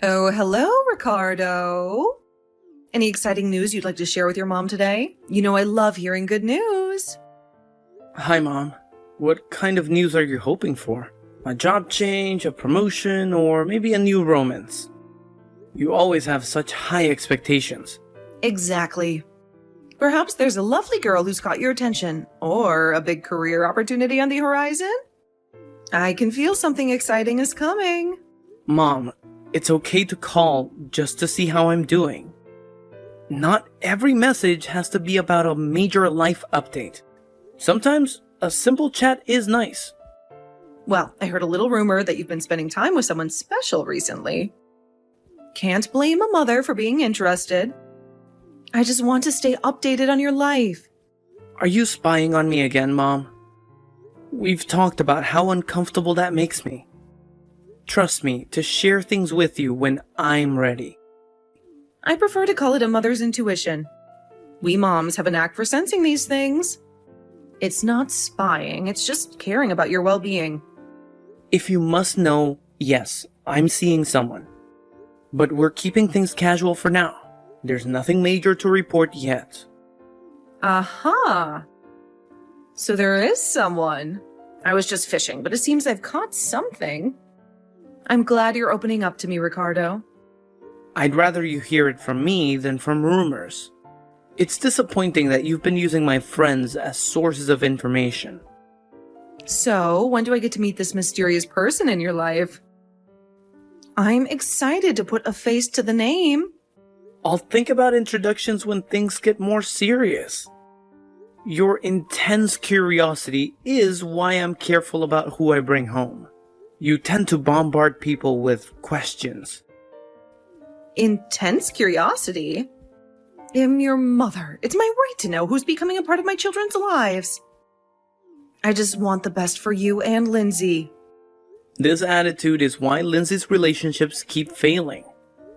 Oh, hello, Ricardo. Any exciting news you'd like to share with your mom today? You know I love hearing good news. Hi, Mom. What kind of news are you hoping for? A job change, a promotion, or maybe a new romance? You always have such high expectations. Exactly. Perhaps there's a lovely girl who's caught your attention, or a big career opportunity on the horizon? I can feel something exciting is coming. Mom, it's okay to call just to see how I'm doing. Not every message has to be about a major life update. Sometimes a simple chat is nice. Well, I heard a little rumor that you've been spending time with someone special recently. Can't blame a mother for being interested. I just want to stay updated on your life. Are you spying on me again, Mom? We've talked about how uncomfortable that makes me. Trust me to share things with you when I'm ready. I prefer to call it a mother's intuition. We moms have a knack for sensing these things. It's not spying, it's just caring about your well-being. If you must know, yes, I'm seeing someone. But we're keeping things casual for now. There's nothing major to report yet. Aha! So there is someone. I was just fishing, but it seems I've caught something. I'm glad you're opening up to me, Ricardo. I'd rather you hear it from me than from rumors. It's disappointing that you've been using my friends as sources of information. So, when do I get to meet this mysterious person in your life? I'm excited to put a face to the name. I'll think about introductions when things get more serious. Your intense curiosity is why I'm careful about who I bring home. You tend to bombard people with questions. Intense curiosity? I'm your mother. It's my right to know who's becoming a part of my children's lives. I just want the best for you and Lindsay. This attitude is why Lindsay's relationships keep failing.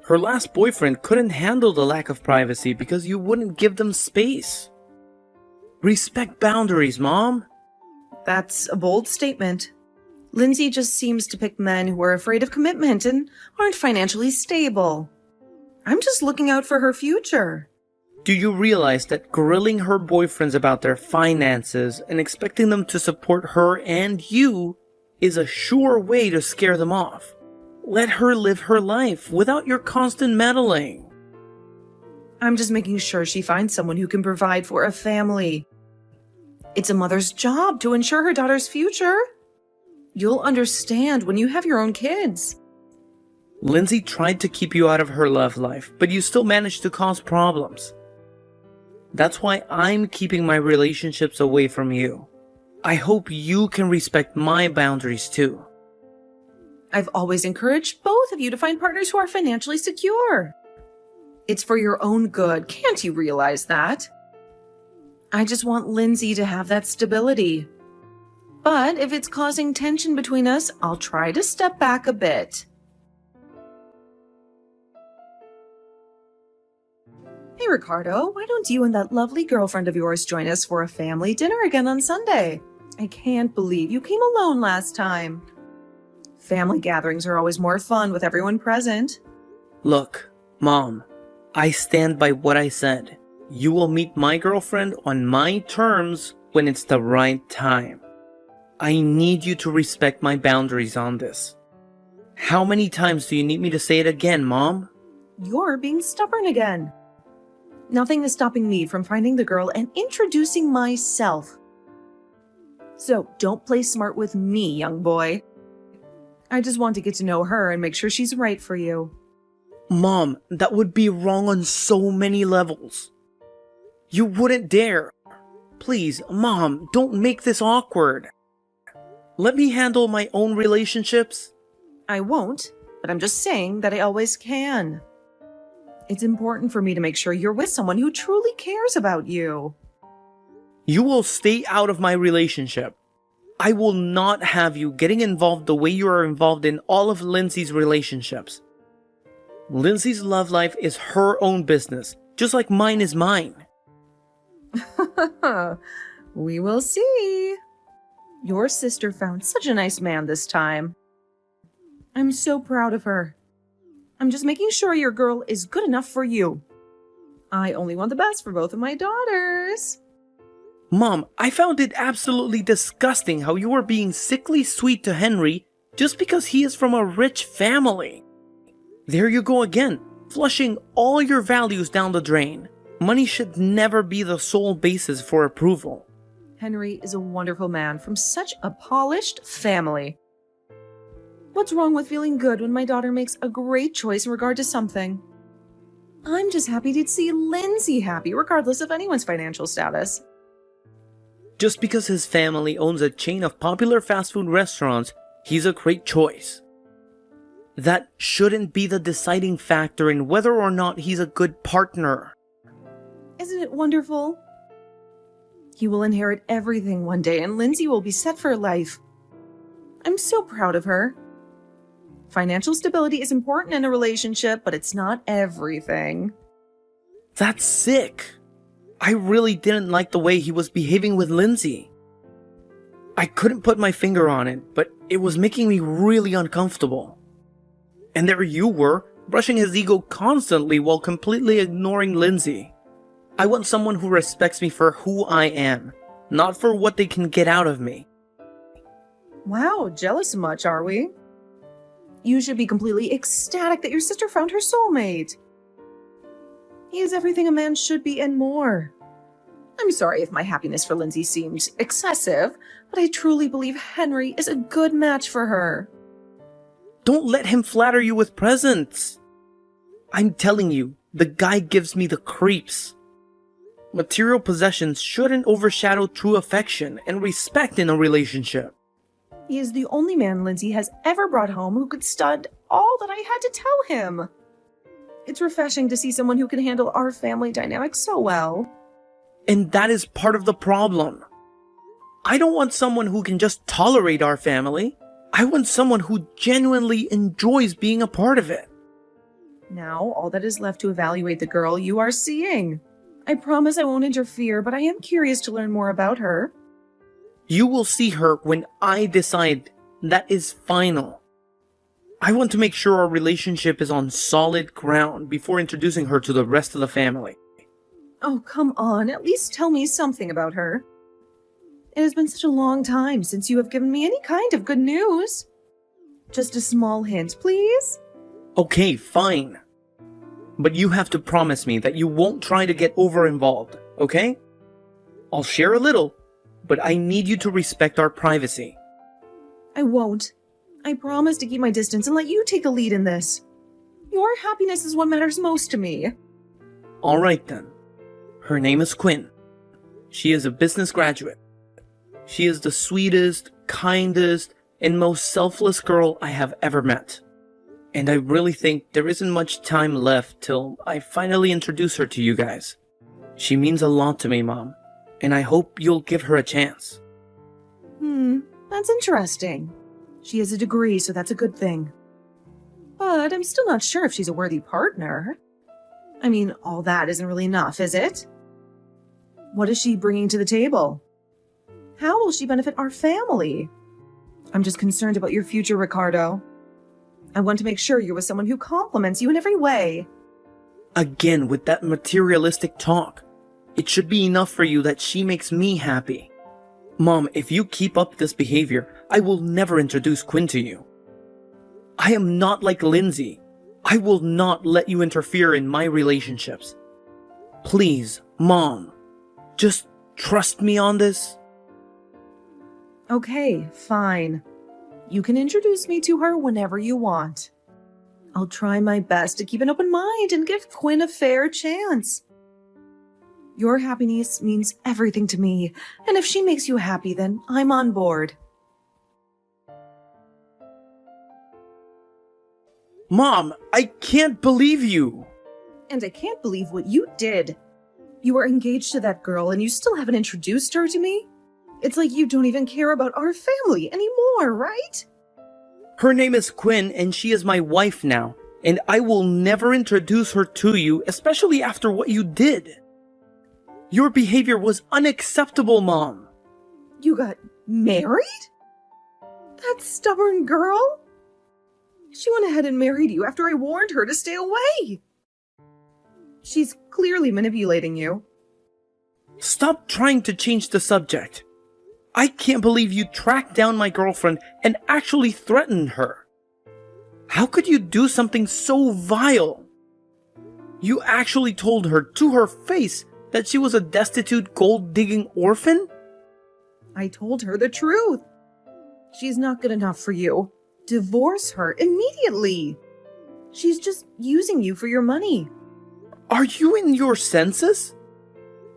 Her last boyfriend couldn't handle the lack of privacy because you wouldn't give them space. Respect boundaries, Mom. That's a bold statement. Lindsay just seems to pick men who are afraid of commitment and aren't financially stable. I'm just looking out for her future. Do you realize that grilling her boyfriends about their finances and expecting them to support her and you is a sure way to scare them off? Let her live her life without your constant meddling. I'm just making sure she finds someone who can provide for a family. It's a mother's job to ensure her daughter's future. You'll understand when you have your own kids. Lindsay tried to keep you out of her love life, but you still managed to cause problems. That's why I'm keeping my relationships away from you. I hope you can respect my boundaries too. I've always encouraged both of you to find partners who are financially secure. It's for your own good. Can't you realize that? I just want Lindsay to have that stability. But if it's causing tension between us, I'll try to step back a bit. Hey, Ricardo, why don't you and that lovely girlfriend of yours join us for a family dinner again on Sunday? I can't believe you came alone last time. Family gatherings are always more fun with everyone present. Look, Mom, I stand by what I said. You will meet my girlfriend on my terms when it's the right time. I need you to respect my boundaries on this. How many times do you need me to say it again, Mom? You're being stubborn again. Nothing is stopping me from finding the girl and introducing myself. So don't play smart with me, young boy. I just want to get to know her and make sure she's right for you. Mom, that would be wrong on so many levels. You wouldn't dare. Please, Mom, don't make this awkward. Let me handle my own relationships. I won't, but I'm just saying that I always can. It's important for me to make sure you're with someone who truly cares about you. You will stay out of my relationship. I will not have you getting involved the way you are involved in all of Lindsay's relationships. Lindsay's love life is her own business, just like mine is mine. We will see. Your sister found such a nice man this time. I'm so proud of her. I'm just making sure your girl is good enough for you. I only want the best for both of my daughters. Mom, I found it absolutely disgusting how you were being sickly sweet to Henry just because he is from a rich family. There you go again, flushing all your values down the drain. Money should never be the sole basis for approval. Henry is a wonderful man from such a polished family. What's wrong with feeling good when my daughter makes a great choice in regard to something? I'm just happy to see Lindsay happy, regardless of anyone's financial status. Just because his family owns a chain of popular fast food restaurants, he's a great choice. That shouldn't be the deciding factor in whether or not he's a good partner. Isn't it wonderful? He will inherit everything one day, and Lindsay will be set for life. I'm so proud of her. Financial stability is important in a relationship, but it's not everything. That's sick. I really didn't like the way he was behaving with Lindsay. I couldn't put my finger on it, but it was making me really uncomfortable. And there you were, brushing his ego constantly while completely ignoring Lindsay. I want someone who respects me for who I am, not for what they can get out of me. Wow, jealous much, are we? You should be completely ecstatic that your sister found her soulmate. He is everything a man should be and more. I'm sorry if my happiness for Lindsay seemed excessive, but I truly believe Henry is a good match for her. Don't let him flatter you with presents. I'm telling you, the guy gives me the creeps. Material possessions shouldn't overshadow true affection and respect in a relationship. He is the only man Lindsay has ever brought home who could stud all that I had to tell him. It's refreshing to see someone who can handle our family dynamic so well. And that is part of the problem. I don't want someone who can just tolerate our family. I want someone who genuinely enjoys being a part of it. Now, all that is left to evaluate the girl you are seeing. I promise I won't interfere, but I am curious to learn more about her. You will see her when I decide. That is final. I want to make sure our relationship is on solid ground before introducing her to the rest of the family. Oh, come on, at least tell me something about her. It has been such a long time since you have given me any kind of good news. Just a small hint, please? Okay, fine. But you have to promise me that you won't try to get over-involved, okay? I'll share a little, but I need you to respect our privacy. I won't. I promise to keep my distance and let you take the lead in this. Your happiness is what matters most to me. Alright then. Her name is Quinn. She is a business graduate. She is the sweetest, kindest, and most selfless girl I have ever met. And I really think there isn't much time left till I finally introduce her to you guys. She means a lot to me, Mom, and I hope you'll give her a chance. That's interesting. She has a degree, so that's a good thing. But I'm still not sure if she's a worthy partner. I mean, all that isn't really enough, is it? What is she bringing to the table? How will she benefit our family? I'm just concerned about your future, Ricardo. I want to make sure you're with someone who compliments you in every way. Again, with that materialistic talk. It should be enough for you that she makes me happy. Mom, if you keep up this behavior, I will never introduce Quinn to you. I am not like Lindsay. I will not let you interfere in my relationships. Please, Mom, just trust me on this. Okay, fine. You can introduce me to her whenever you want. I'll try my best to keep an open mind and give Quinn a fair chance. Your happiness means everything to me, and if she makes you happy, then I'm on board. Mom, I can't believe you. And I can't believe what you did. You were engaged to that girl and you still haven't introduced her to me? It's like you don't even care about our family anymore, right? Her name is Quinn and she is my wife now, and I will never introduce her to you, especially after what you did. Your behavior was unacceptable, Mom. You got married? That stubborn girl? She went ahead and married you after I warned her to stay away. She's clearly manipulating you. Stop trying to change the subject. I can't believe you tracked down my girlfriend and actually threatened her. How could you do something so vile? You actually told her to her face that she was a destitute gold-digging orphan? I told her the truth. She's not good enough for you. Divorce her immediately. She's just using you for your money. Are you in your senses?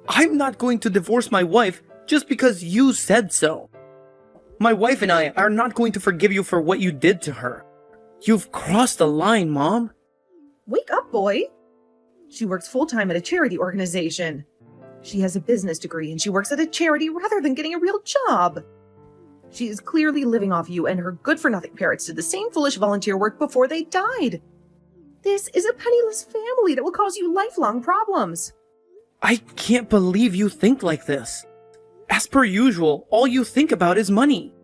I'm not going to divorce my wife just because you said so. My wife and I are not going to forgive you for what you did to her. You've crossed the line, Mom. Wake up, boy. She works full-time at a charity organization. She has a business degree and she works at a charity rather than getting a real job. She is clearly living off you, and her good-for-nothing parents did the same foolish volunteer work before they died. This is a penniless family that will cause you lifelong problems. I can't believe you think like this. As per usual, all you think about is money.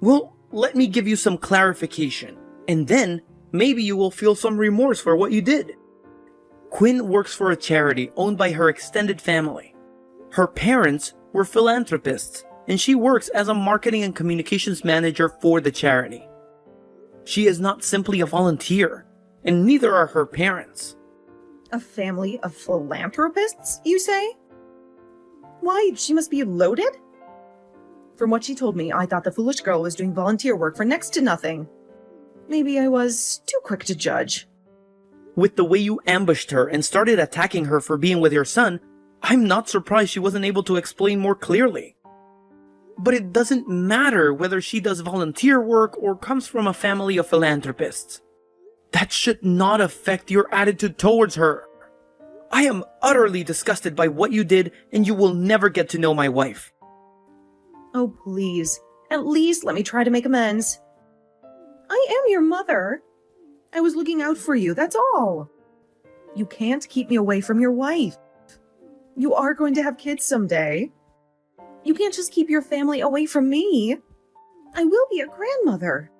Well, let me give you some clarification, and then maybe you will feel some remorse for what you did. Quinn works for a charity owned by her extended family. Her parents were philanthropists, and she works as a marketing and communications manager for the charity. She is not simply a volunteer, and neither are her parents. A family of philanthropists, you say? Why, she must be loaded? From what she told me, I thought the foolish girl was doing volunteer work for next to nothing. Maybe I was too quick to judge. With the way you ambushed her and started attacking her for being with your son, I'm not surprised she wasn't able to explain more clearly. But it doesn't matter whether she does volunteer work or comes from a family of philanthropists. That should not affect your attitude towards her. I am utterly disgusted by what you did, and you will never get to know my wife. Oh, please. At least let me try to make amends. I am your mother. I was looking out for you, that's all. You can't keep me away from your wife. You are going to have kids someday. You can't just keep your family away from me. I will be a grandmother.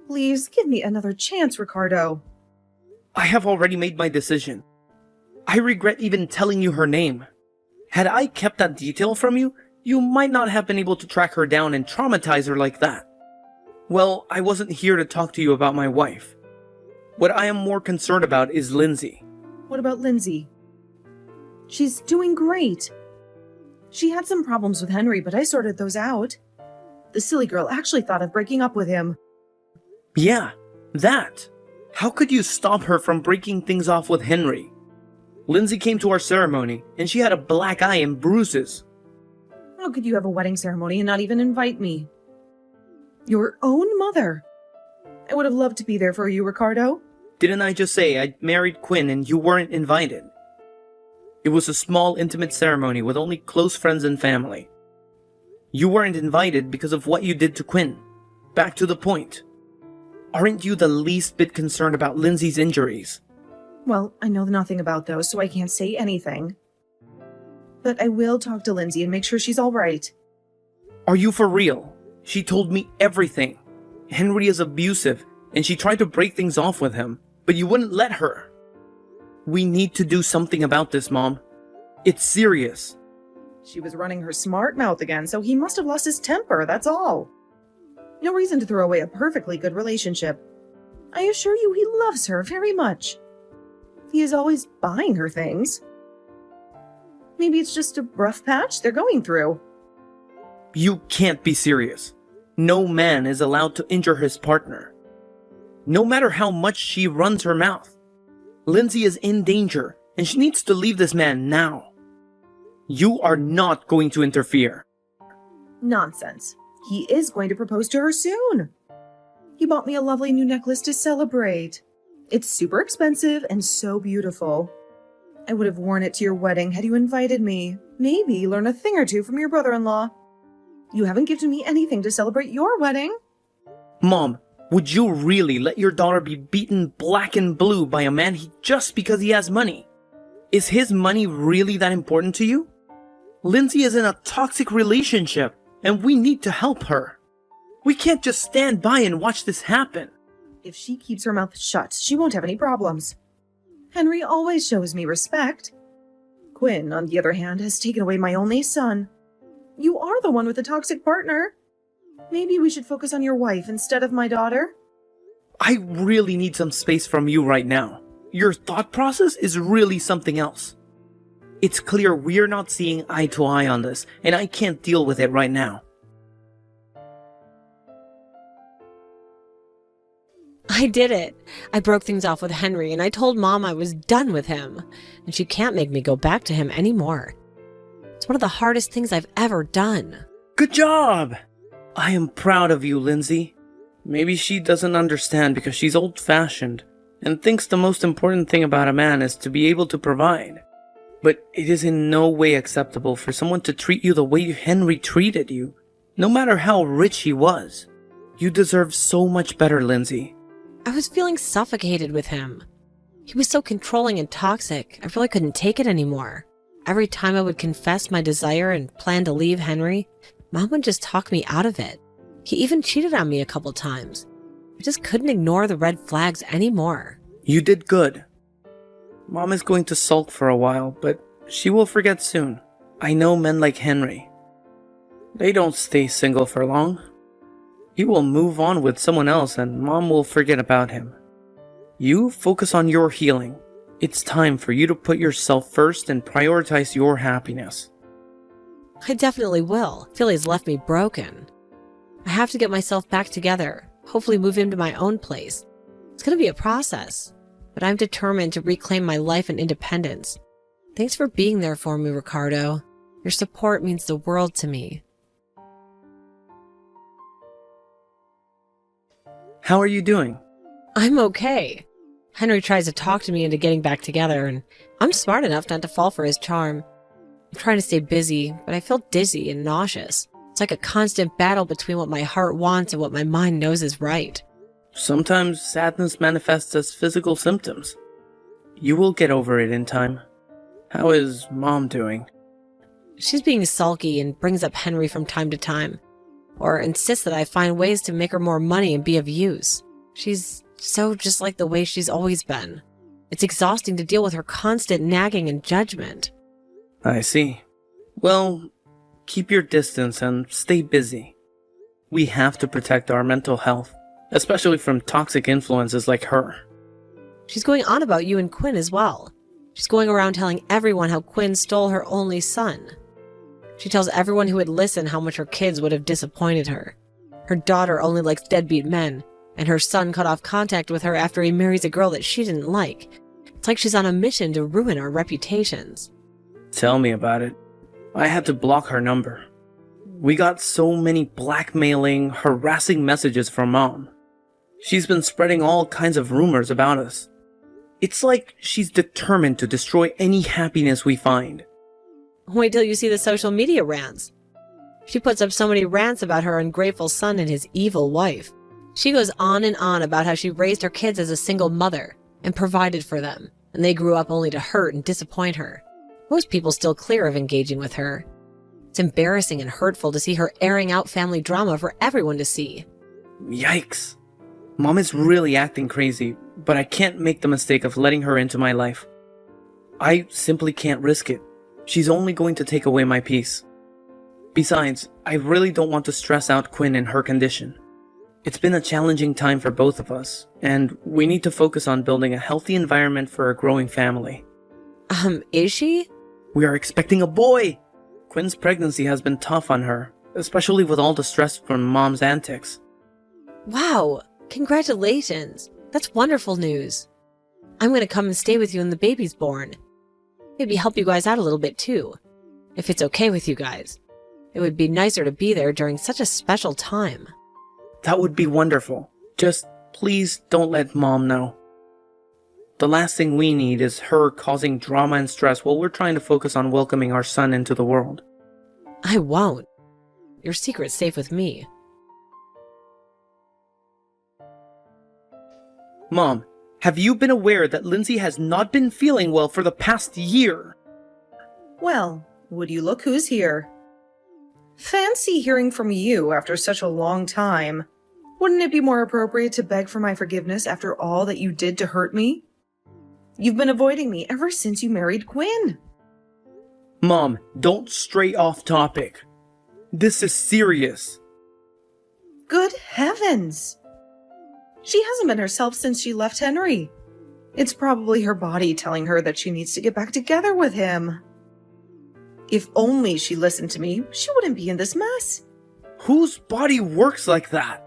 Please give me another chance, Ricardo. I have already made my decision. I regret even telling you her name. Had I kept that detail from you, you might not have been able to track her down and traumatize her like that. Well, I wasn't here to talk to you about my wife. What I am more concerned about is Lindsay. What about Lindsay? She's doing great. She had some problems with Henry, but I sorted those out. The silly girl actually thought of breaking up with him. Yeah, that. How could you stop her from breaking things off with Henry? Lindsay came to our ceremony, and she had a black eye and bruises. How could you have a wedding ceremony and not even invite me? Your own mother. I would have loved to be there for you, Ricardo. Didn't I just say I married Quinn and you weren't invited? It was a small, intimate ceremony with only close friends and family. You weren't invited because of what you did to Quinn. Back to the point. Aren't you the least bit concerned about Lindsay's injuries? Well, I know nothing about those, so I can't say anything. But I will talk to Lindsay and make sure she's all right. Are you for real? She told me everything. Henry is abusive, and she tried to break things off with him, but you wouldn't let her. We need to do something about this, Mom. It's serious. She was running her smart mouth again, so he must have lost his temper, that's all. No reason to throw away a perfectly good relationship. I assure you he loves her very much. He is always buying her things. Maybe it's just a rough patch they're going through. You can't be serious. No man is allowed to injure his partner. No matter how much she runs her mouth. Lindsay is in danger, and she needs to leave this man now. You are not going to interfere. Nonsense. He is going to propose to her soon. He bought me a lovely new necklace to celebrate. It's super expensive and so beautiful. I would have worn it to your wedding had you invited me. Maybe learn a thing or two from your brother-in-law. You haven't given me anything to celebrate your wedding. Mom, would you really let your daughter be beaten black and blue by a man just because he has money? Is his money really that important to you? Lindsay is in a toxic relationship, and we need to help her. We can't just stand by and watch this happen. If she keeps her mouth shut, she won't have any problems. Henry always shows me respect. Quinn, on the other hand, has taken away my only son. You are the one with the toxic partner. Maybe we should focus on your wife instead of my daughter? I really need some space from you right now. Your thought process is really something else. It's clear we're not seeing eye to eye on this, and I can't deal with it right now. I did it. I broke things off with Henry and I told Mom I was done with him, and she can't make me go back to him anymore. It's one of the hardest things I've ever done. Good job! I am proud of you, Lindsay. Maybe she doesn't understand because she's old-fashioned and thinks the most important thing about a man is to be able to provide. But it is in no way acceptable for someone to treat you the way Henry treated you, no matter how rich he was. You deserve so much better, Lindsay. I was feeling suffocated with him. He was so controlling and toxic, I really couldn't take it anymore. Every time I would confess my desire and plan to leave Henry, Mom would just talk me out of it. He even cheated on me a couple times. I just couldn't ignore the red flags anymore. You did good. Mom is going to sulk for a while, but she will forget soon. I know men like Henry. They don't stay single for long. He will move on with someone else and Mom will forget about him. You focus on your healing. It's time for you to put yourself first and prioritize your happiness. I definitely will. Philly's left me broken. I have to get myself back together, hopefully move into my own place. It's going to be a process, but I'm determined to reclaim my life and independence. Thanks for being there for me, Ricardo. Your support means the world to me. How are you doing? I'm okay. Henry tries to talk to me into getting back together, and I'm smart enough not to fall for his charm. I'm trying to stay busy, but I feel dizzy and nauseous. It's like a constant battle between what my heart wants and what my mind knows is right. Sometimes sadness manifests as physical symptoms. You will get over it in time. How is Mom doing? She's being sulky and brings up Henry from time to time, or insists that I find ways to make her more money and be of use. She's so just like the way she's always been. It's exhausting to deal with her constant nagging and judgment. I see. Well, keep your distance and stay busy. We have to protect our mental health, especially from toxic influences like her. She's going on about you and Quinn as well. She's going around telling everyone how Quinn stole her only son. She tells everyone who would listen how much her kids would have disappointed her. Her daughter only likes deadbeat men, and her son cut off contact with her after he marries a girl that she didn't like. It's like she's on a mission to ruin our reputations. Tell me about it. I had to block her number. We got so many blackmailing, harassing messages from Mom. She's been spreading all kinds of rumors about us. It's like she's determined to destroy any happiness we find. Wait till you see the social media rants. She puts up so many rants about her ungrateful son and his evil wife. She goes on and on about how she raised her kids as a single mother and provided for them, and they grew up only to hurt and disappoint her. Most people still clear of engaging with her. It's embarrassing and hurtful to see her airing out family drama for everyone to see. Yikes. Mom is really acting crazy, but I can't make the mistake of letting her into my life. I simply can't risk it. She's only going to take away my peace. Besides, I really don't want to stress out Quinn in her condition. It's been a challenging time for both of us, and we need to focus on building a healthy environment for a growing family. Is she? We are expecting a boy! Quinn's pregnancy has been tough on her, especially with all the stress from Mom's antics. Wow, congratulations. That's wonderful news. I'm going to come and stay with you when the baby's born. Maybe help you guys out a little bit too, if it's okay with you guys. It would be nicer to be there during such a special time. That would be wonderful. Just please don't let Mom know. The last thing we need is her causing drama and stress while we're trying to focus on welcoming our son into the world. I won't. Your secret's safe with me. Mom, have you been aware that Lindsay has not been feeling well for the past year? Well, would you look who's here? Fancy hearing from you after such a long time. Wouldn't it be more appropriate to beg for my forgiveness after all that you did to hurt me? You've been avoiding me ever since you married Quinn. Mom, don't stray off topic. This is serious. Good heavens! She hasn't been herself since she left Henry. It's probably her body telling her that she needs to get back together with him. If only she listened to me, she wouldn't be in this mess. Whose body works like that?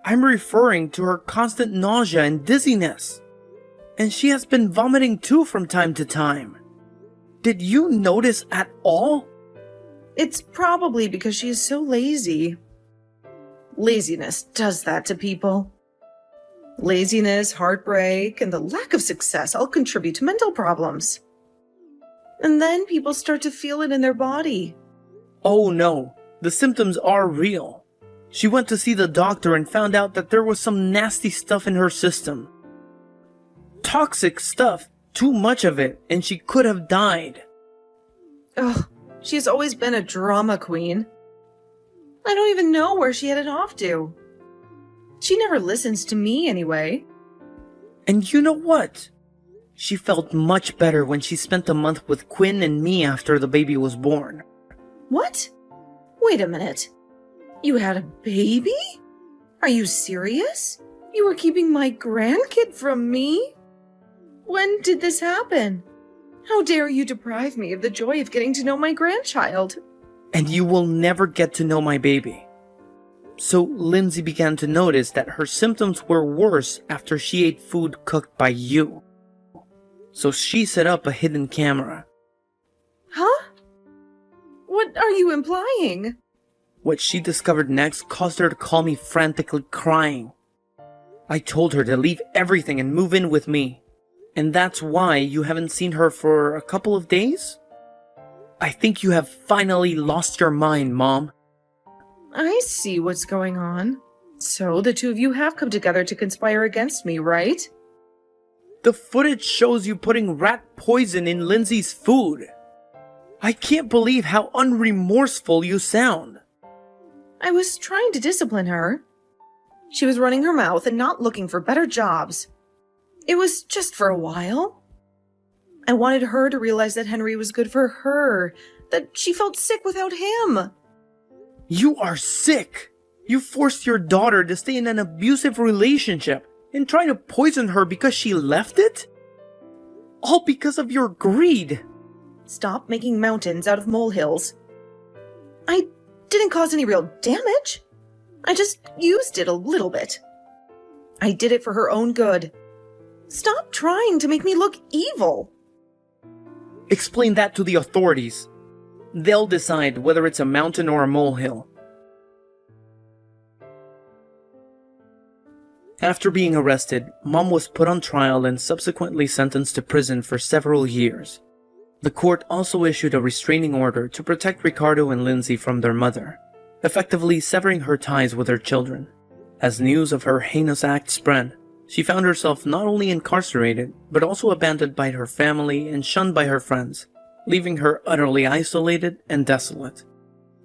I'm referring to her constant nausea and dizziness. And she has been vomiting too from time to time. Did you notice at all? It's probably because she is so lazy. Laziness does that to people. Laziness, heartbreak, and the lack of success all contribute to mental problems. And then people start to feel it in their body. Oh no, the symptoms are real. She went to see the doctor and found out that there was some nasty stuff in her system. Toxic stuff, too much of it, and she could have died. Ugh, she's always been a drama queen. I don't even know where she headed off to. She never listens to me anyway. And you know what? She felt much better when she spent a month with Quinn and me after the baby was born. What? Wait a minute. You had a baby? Are you serious? You were keeping my grandkid from me? When did this happen? How dare you deprive me of the joy of getting to know my grandchild? And you will never get to know my baby. So Lindsay began to notice that her symptoms were worse after she ate food cooked by you. So she set up a hidden camera. Huh? What are you implying? What she discovered next caused her to call me frantically crying. I told her to leave everything and move in with me. And that's why you haven't seen her for a couple of days? I think you have finally lost your mind, Mom. I see what's going on. So the two of you have come together to conspire against me, right? The footage shows you putting rat poison in Lindsay's food. I can't believe how unremorseful you sound. I was trying to discipline her. She was running her mouth and not looking for better jobs. It was just for a while. I wanted her to realize that Henry was good for her, that she felt sick without him. You are sick. You forced your daughter to stay in an abusive relationship and try to poison her because she left it? All because of your greed. Stop making mountains out of molehills. I didn't cause any real damage. I just used it a little bit. I did it for her own good. Stop trying to make me look evil. Explain that to the authorities. They'll decide whether it's a mountain or a molehill. After being arrested, Mom was put on trial and subsequently sentenced to prison for several years. The court also issued a restraining order to protect Ricardo and Lindsay from their mother, effectively severing her ties with her children. As news of her heinous act spread, she found herself not only incarcerated, but also abandoned by her family and shunned by her friends, leaving her utterly isolated and desolate.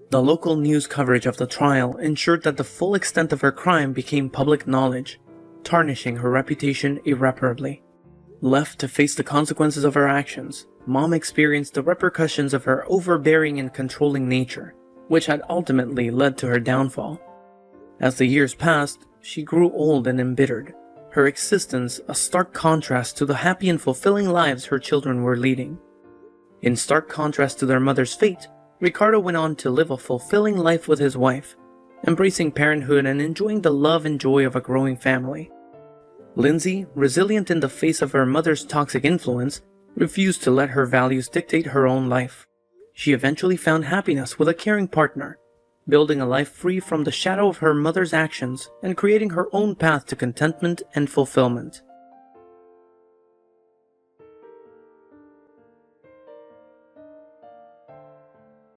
The local news coverage of the trial ensured that the full extent of her crime became public knowledge, tarnishing her reputation irreparably. Left to face the consequences of her actions, Mom experienced the repercussions of her overbearing and controlling nature, which had ultimately led to her downfall. As the years passed, she grew old and embittered, her existence a stark contrast to the happy and fulfilling lives her children were leading. In stark contrast to their mother's fate, Ricardo went on to live a fulfilling life with his wife, embracing parenthood and enjoying the love and joy of a growing family. Lindsay, resilient in the face of her mother's toxic influence, refused to let her values dictate her own life. She eventually found happiness with a caring partner, building a life free from the shadow of her mother's actions and creating her own path to contentment and fulfillment.